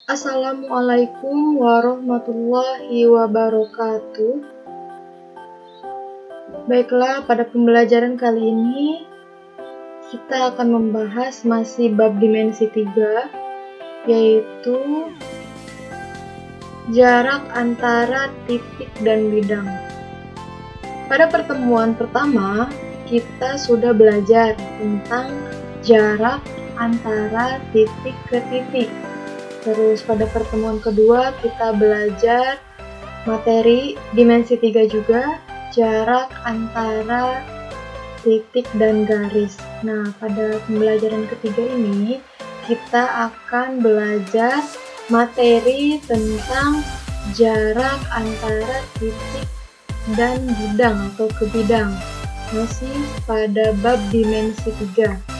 Assalamualaikum warahmatullahi wabarakatuh. Baiklah, pada pembelajaran kali ini kita akan membahas masih bab dimensi 3, yaitu jarak antara titik dan bidang. Pada pertemuan pertama, kita sudah belajar tentang jarak antara titik ke titik. Terus pada pertemuan kedua kita belajar materi dimensi 3 juga, jarak antara titik dan garis. Nah, pada pembelajaran ketiga ini kita akan belajar materi tentang jarak antara titik dan bidang atau ke bidang. Masih pada bab dimensi 3.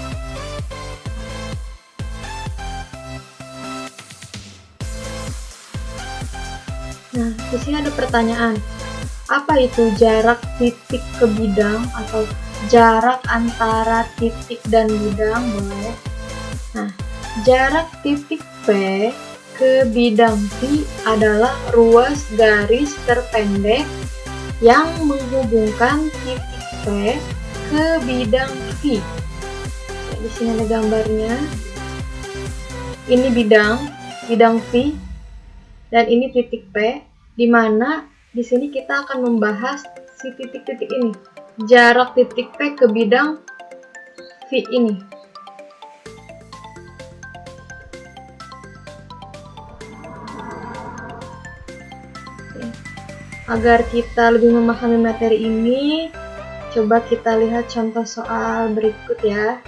Nah, di sini ada pertanyaan. Apa itu jarak titik ke bidang atau jarak antara titik dan bidang? Boleh. Nah, jarak titik P ke bidang Q adalah ruas garis terpendek yang menghubungkan titik P ke bidang Q. Ya, di sini ada gambarnya. Ini bidang Q, dan ini titik P, di mana di sini kita akan membahas si titik-titik ini, jarak titik P ke bidang V ini. Agar kita lebih memahami materi ini, coba kita lihat contoh soal berikut ya.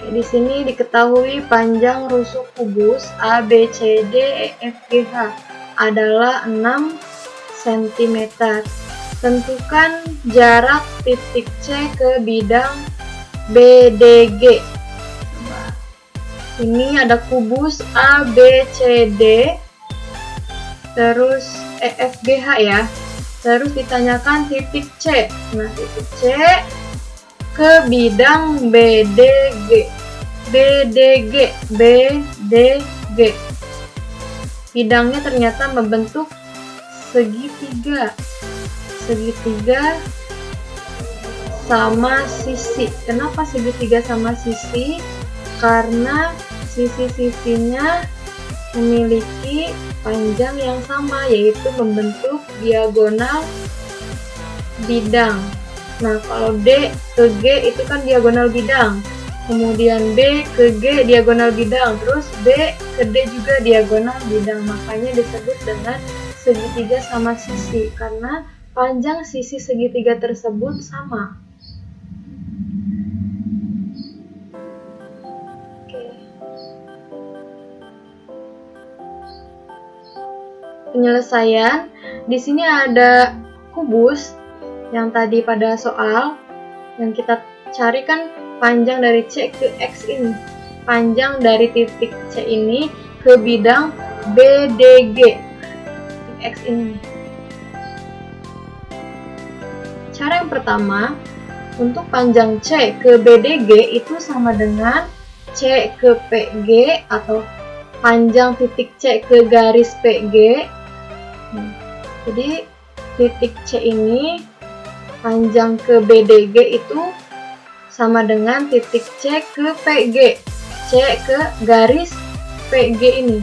Di sini diketahui panjang rusuk kubus ABCD EFGH adalah 6 cm. Tentukan jarak titik C ke bidang BDG. Ini ada kubus ABCD, terus EFGH ya. Terus ditanyakan titik C. Nah, titik C ke bidang BDG. Bidangnya ternyata membentuk segitiga sama sisi. Kenapa segitiga sama sisi? Karena sisi-sisinya memiliki panjang yang sama, yaitu membentuk diagonal bidang. Nah, kalau D ke G itu kan diagonal bidang, kemudian B ke G diagonal bidang, terus B ke D juga diagonal bidang. Makanya disebut dengan segitiga sama sisi, karena panjang sisi segitiga tersebut sama. Penyelesaian, di sini ada kubus yang tadi pada soal yang kita cari kan panjang dari C ke X ini, panjang dari titik C ini ke bidang BDG X ini. Cara yang pertama, untuk panjang C ke BDG itu sama dengan C ke PG atau panjang titik C ke garis PG. Jadi titik C ini panjang ke BDG itu sama dengan titik C ke PG, C ke garis PG ini,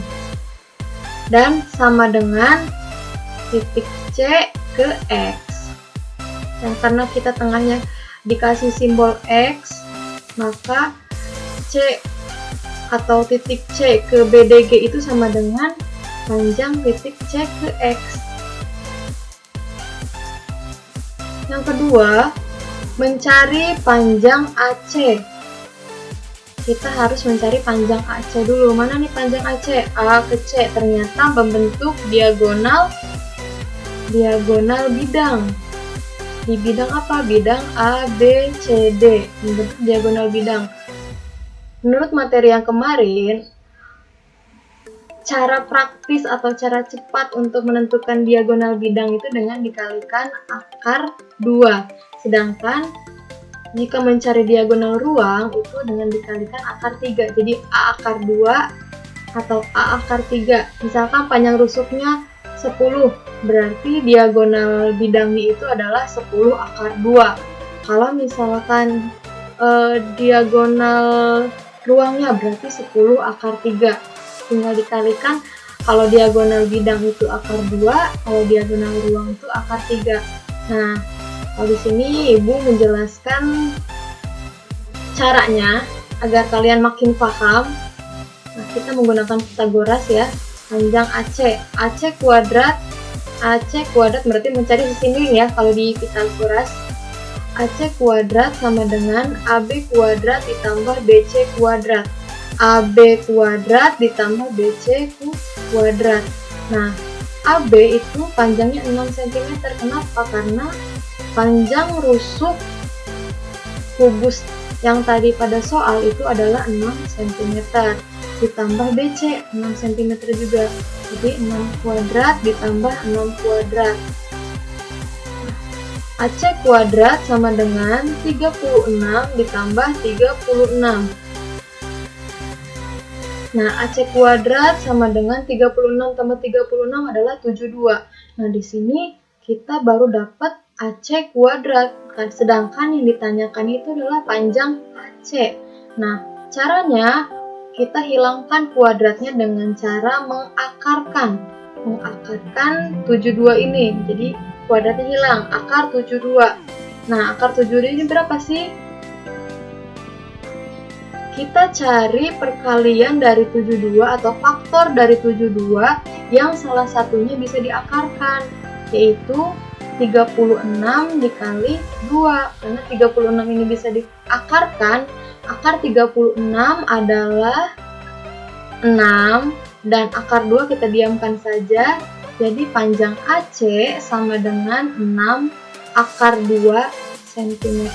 dan sama dengan titik C ke X. Dan karena kita tengahnya dikasih simbol X, maka C atau titik C ke BDG itu sama dengan panjang titik C ke X. Yang kedua, mencari panjang AC. Kita harus mencari panjang AC dulu. Mana nih panjang AC? A ke C. Ternyata membentuk diagonal bidang. Di bidang apa? Bidang ABCD. Membentuk diagonal bidang. Menurut materi yang kemarin, cara praktis atau cara cepat untuk menentukan diagonal bidang itu dengan dikalikan akar 2. Sedangkan jika mencari diagonal ruang itu dengan dikalikan akar 3. Jadi A akar 2 atau A akar 3. Misalkan panjang rusuknya 10, berarti diagonal bidangnya itu adalah 10 akar 2. Kalau misalkan diagonal ruangnya berarti 10 akar 3. Tinggal dikalikan, kalau diagonal bidang itu akar 2, kalau diagonal ruang itu akar 3. Nah, kalau di sini Ibu menjelaskan caranya agar kalian makin paham. Nah, kita menggunakan Pitagoras ya. Panjang AC kuadrat berarti mencari sisi miring ya kalau di Pitagoras. AC kuadrat sama dengan AB kuadrat ditambah BC kuadrat. AB kuadrat ditambah BC kuadrat. Nah, AB itu panjangnya 6 cm. Kenapa? Karena panjang rusuk kubus yang tadi pada soal itu adalah 6 cm. Ditambah BC 6 cm juga. Jadi 6 kuadrat ditambah 6 kuadrat. AC kuadrat sama dengan 36 ditambah 36. Nah, AC kuadrat sama dengan 36 tambah 36 adalah 72. Nah, di sini kita baru dapat AC kuadrat. Sedangkan yang ditanyakan itu adalah panjang AC. Nah, caranya kita hilangkan kuadratnya dengan cara mengakarkan 72 ini. Jadi kuadratnya hilang, akar 72. Nah, akar 72 ini berapa sih? Kita cari perkalian dari 72 atau faktor dari 72 yang salah satunya bisa diakarkan, yaitu 36 dikali 2. Karena 36 ini bisa diakarkan, akar 36 adalah 6 dan akar 2 kita diamkan saja. Jadi panjang AC sama dengan 6 akar 2 cm.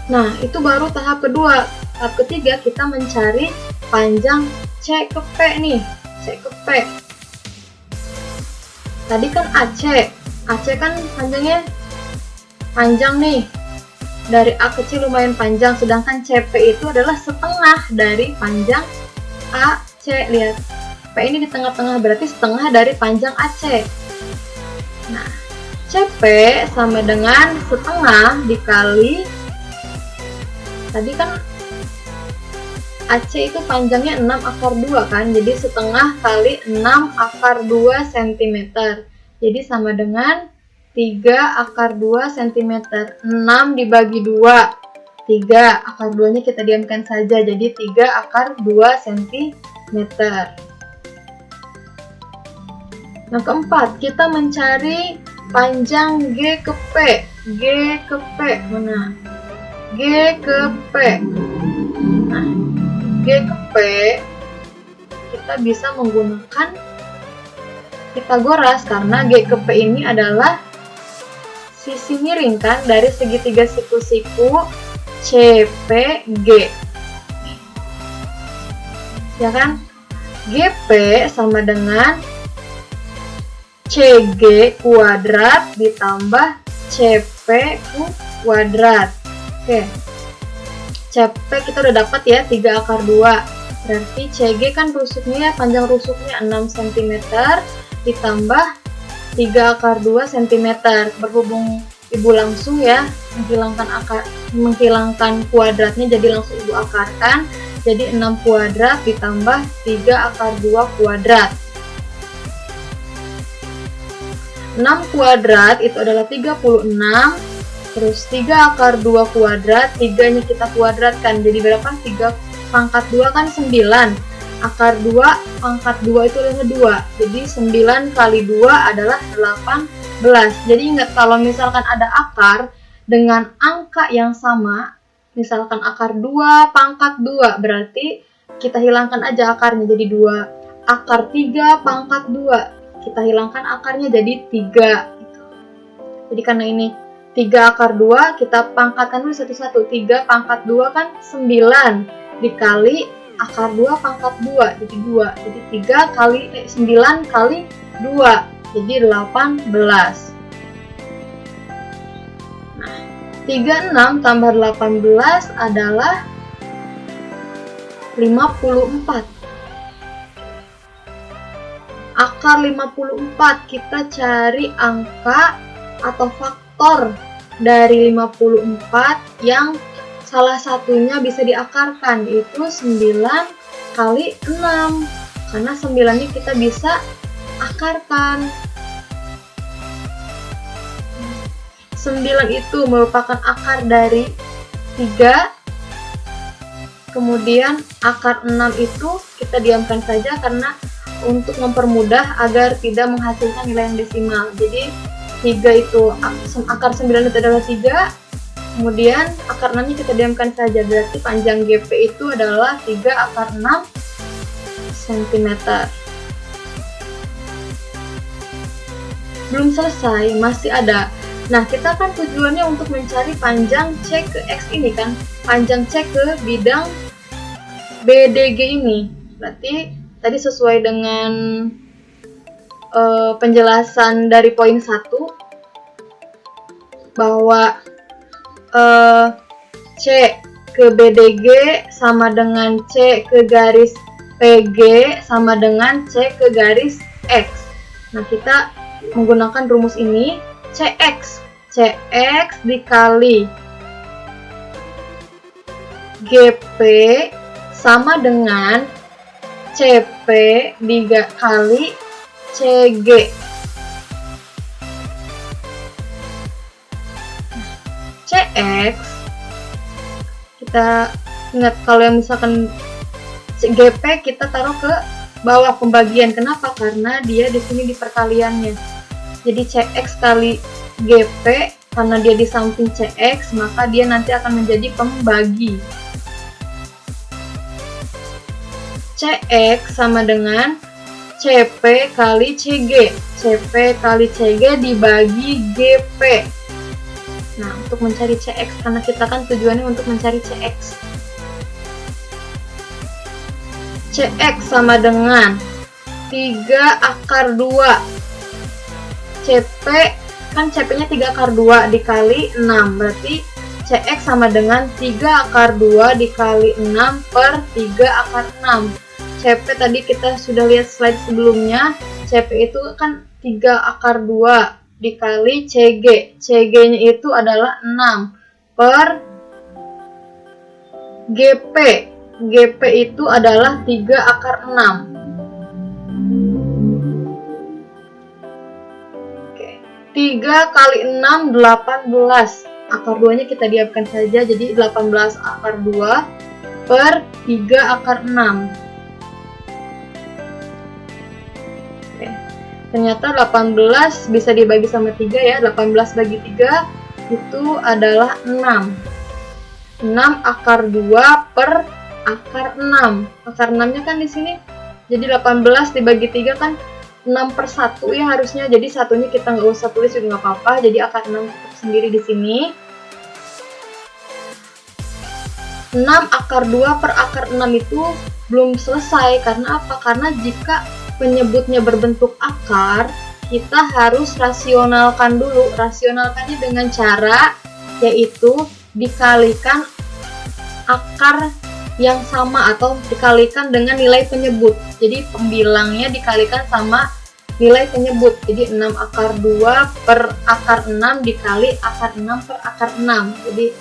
Nah, itu baru tahap kedua. Tahap ketiga kita mencari panjang C ke P nih. C ke P. Tadi kan AC kan panjangnya panjang nih. Dari A ke C lumayan panjang, sedangkan CP itu adalah setengah dari panjang AC. Lihat, P ini di tengah-tengah, berarti setengah dari panjang AC. Nah, CP sama dengan setengah dikali, tadi kan AC itu panjangnya 6 akar 2 kan, jadi setengah kali 6 akar 2 cm. Jadi sama dengan 3 akar 2 cm. 6 dibagi 2, 3. Akar 2 nya kita diamkan saja, jadi 3 akar 2 cm. Yang keempat, kita mencari panjang G ke P. G ke P, mana? G ke P. Nah, G ke P kita bisa menggunakan Pitagoras karena G ke P ini adalah sisi miring kan dari segitiga siku-siku CPG. Ya kan? GP sama dengan CG kuadrat ditambah CP kuadrat. Oke, CP kita udah dapat ya 3 akar 2. Berarti CG kan rusuknya, panjang rusuknya 6 cm ditambah 3 akar 2 cm. Berhubung Ibu langsung ya menghilangkan kuadratnya, jadi langsung Ibu akarkan. Jadi 6 kuadrat ditambah 3 akar 2 kuadrat. 6 kuadrat itu adalah 36. Terus 3 akar 2 kuadrat, 3-nya kita kuadratkan. Jadi berapa? 3 pangkat 2 kan 9. Akar 2 pangkat 2 itu adalah 2. Jadi 9 kali 2 adalah 18. Jadi ingat, kalau misalkan ada akar dengan angka yang sama, misalkan akar 2 pangkat 2, berarti kita hilangkan aja akarnya jadi 2. Akar 3 pangkat 2, kita hilangkan akarnya jadi 3. Jadi karena ini 3 akar 2, kita pangkatkan dulu satu-satu. 3 pangkat 2 kan 9 dikali akar 2 pangkat 2, jadi 2. Jadi 9 kali 2, jadi 18. Nah, 36 tambah 18 adalah 54. Akar 54, kita cari angka atau faktor dari 54 yang salah satunya bisa diakarkan, yaitu 9 kali 6. Karena 9-nya kita bisa akarkan. 9 itu merupakan akar dari 3. Kemudian akar 6 itu kita diamkan saja karena untuk mempermudah agar tidak menghasilkan nilai yang desimal. Jadi 3 itu, akar 9 itu adalah 3. Kemudian akar 6-nya kita diamkan saja. Berarti panjang GP itu adalah 3 akar 6 cm. Belum selesai, masih ada. Nah, kita kan tujuannya untuk mencari panjang C ke X ini kan. Panjang C ke bidang BDG ini. Berarti tadi sesuai dengan penjelasan dari poin 1 bahwa C ke BDG sama dengan C ke garis PG sama dengan C ke garis X. Nah, kita menggunakan rumus ini, CX dikali GP sama dengan CP dikali CG. CX, kita ingat kalau yang misalkan GP kita taruh ke bawah pembagian. Kenapa? Karena dia di sini di perkaliannya. Jadi CX kali GP, karena dia di samping CX, maka dia nanti akan menjadi pembagi. CX sama dengan CP kali CG. CP kali CG dibagi GP. Nah, untuk mencari CX, karena kita kan tujuannya untuk mencari CX. CX sama dengan 3 akar 2. CP, kan CP-nya 3 akar 2 dikali 6. Berarti CX sama dengan 3 akar 2 dikali 6 per 3 akar 6. CP tadi kita sudah lihat slide sebelumnya. CP itu kan 3 akar 2 dikali CG. CG-nya itu adalah 6 per GP. GP itu adalah 3 akar 6. Oke. 3 kali 6, 18. Akar 2-nya kita diamkan saja, jadi 18 akar 2 per 3 akar 6. Oke. Ternyata 18 bisa dibagi sama 3 ya. 18 bagi 3 itu adalah 6. 6 akar 2 per akar 6. Akar 6-nya kan di sini. Jadi 18 dibagi 3 kan 6 per 1 ya harusnya. Jadi satunya kita nggak usah tulis juga nggak apa-apa. Jadi akar 6 tetap sendiri di sini. 6 akar 2 per akar 6 itu belum selesai. Karena apa? Karena jika penyebutnya berbentuk akar, kita harus rasionalkan dulu. Rasionalkannya dengan cara yaitu dikalikan akar yang sama atau dikalikan dengan nilai penyebut. Jadi pembilangnya dikalikan sama nilai penyebut. Jadi 6 akar 2 per akar 6 dikali akar 6 per akar 6. Jadi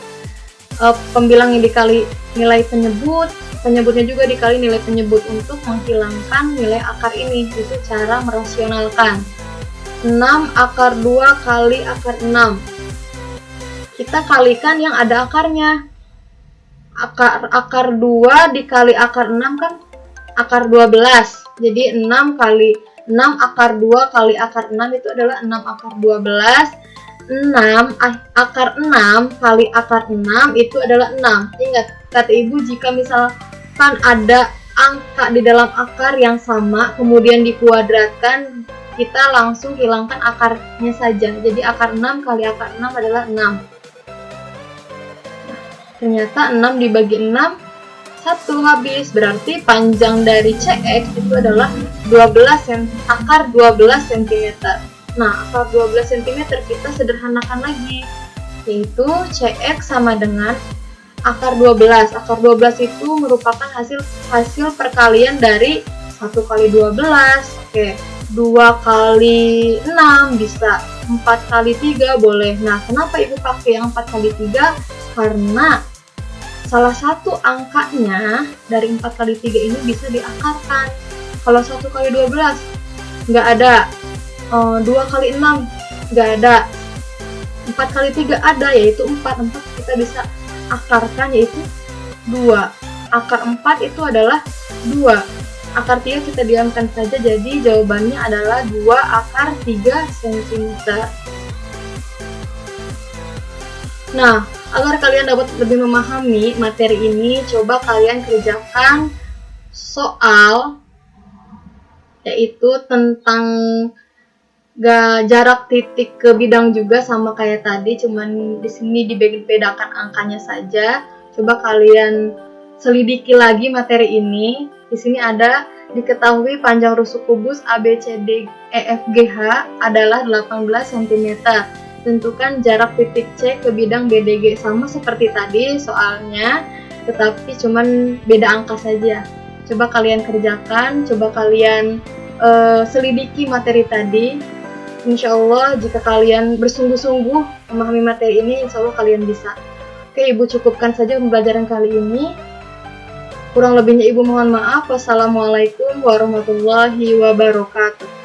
pembilangnya dikali nilai penyebut, penyebutnya juga dikali nilai penyebut untuk menghilangkan nilai akar ini. Itu cara merasionalkan. 6 akar 2 kali akar 6. Kita kalikan yang ada akarnya. Akar 2 dikali akar 6 kan akar 12. Jadi 6 akar 2 kali akar 6 itu adalah 6 akar 12. 6 akar 6 kali akar 6 itu adalah 6. Ingat kata ibu, jika misalkan ada angka di dalam akar yang sama kemudian dikuadratkan, kita langsung hilangkan akarnya saja. Jadi akar 6 kali akar 6 adalah 6. Ternyata 6 dibagi 6 1 habis. Berarti panjang dari CX itu adalah akar 12 cm. Nah, akar 12 cm kita sederhanakan lagi. yaitu CX sama dengan akar 12. Akar 12 itu merupakan hasil perkalian dari 1 kali 12. Oke, 2 kali 6 bisa, 4 kali 3 boleh. Nah, kenapa Ibu pakai yang 4 kali 3? Karena salah satu angkanya dari 4 kali 3 ini bisa diakarkan. Kalau 1 kali 12 nggak ada, 2 kali 6 nggak ada, 4 kali 3 ada, yaitu 4. 4 kita bisa akarkan, yaitu 2. Akar 4 itu adalah 2. Akar 3 kita diamkan saja, jadi jawabannya adalah 2 akar 3 cm. Nah, agar kalian dapat lebih memahami materi ini, coba kalian kerjakan soal yaitu tentang jarak titik ke bidang juga sama kayak tadi, cuman di sini dibedakan angkanya saja. Coba kalian selidiki lagi materi ini. Di sini ada diketahui panjang rusuk kubus ABCD EFGH adalah 18 cm. Tentukan jarak titik C ke bidang BDG, sama seperti tadi soalnya, tetapi cuman beda angka saja. Coba kalian kerjakan, coba kalian selidiki materi tadi. Insya Allah jika kalian bersungguh-sungguh memahami materi ini, insya Allah kalian bisa. Oke, Ibu cukupkan saja pembelajaran kali ini. Kurang lebihnya Ibu mohon maaf. Wassalamualaikum warahmatullahi wabarakatuh.